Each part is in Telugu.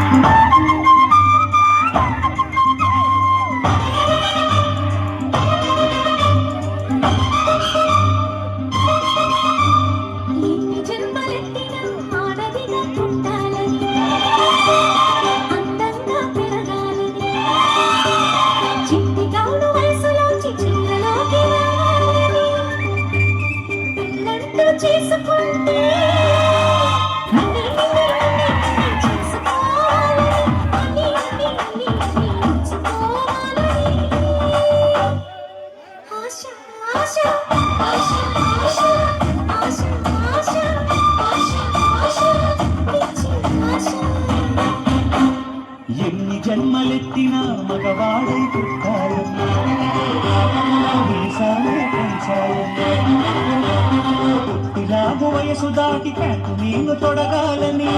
చేసుకుంటే ఎన్ని జన్మలెత్తినా మగవాడై పుట్టాలని పుట్టిలాగు వయసు దాటి ప్యాంటు నేను తొడగాలని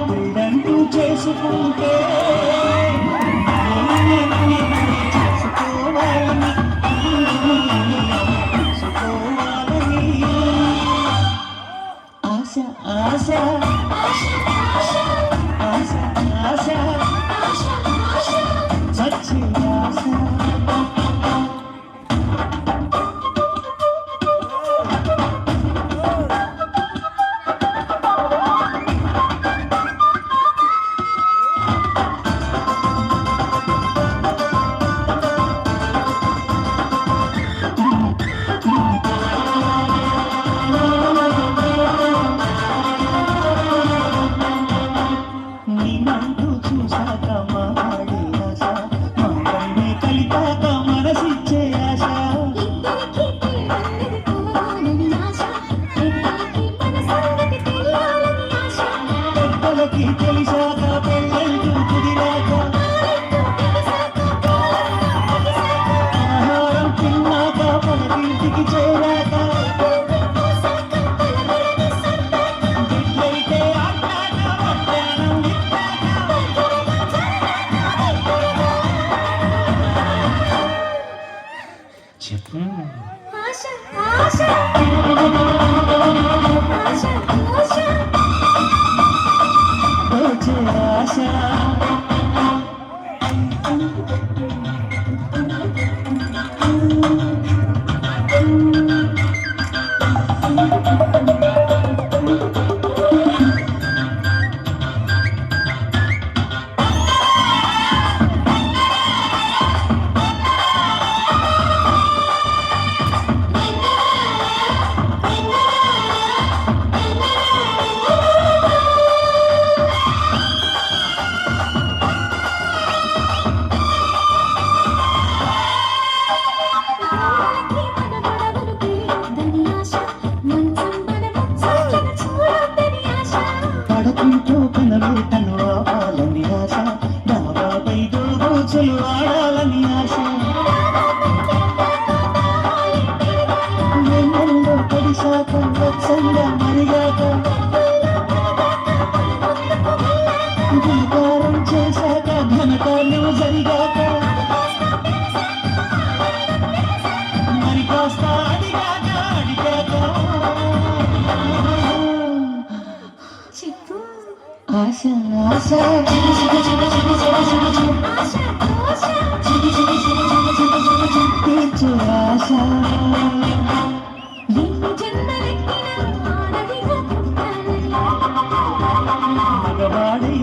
పెళ్ళంటూ చేసుకుంటే చేసుకోవాలని ఆశ ఆశ ఆశ ఆశ సచ్చి ఆశ తెలిసాక పెళ్ళంటూ కుదిరాక ఆహారం తిన్నాక పొలకింటికి చేరాక బిడ్డైతే ఆటాక మధ్యాహ్నం చెప్పు ఆశ పడకుంటూ కనబెట్టను ఆవాలని ఆశ డాబాపై రోజులు ఆడాలని ఆశ వెన్నెల్లో పడిశాక వచ్చంగా మరిగాక గుణకారం చేశాక ఘనకార్యం జరిగాక మరి కాస్త అడిగాక అడిగాక ఆశ ఆశ తీర్చు ఆశ మగవాడై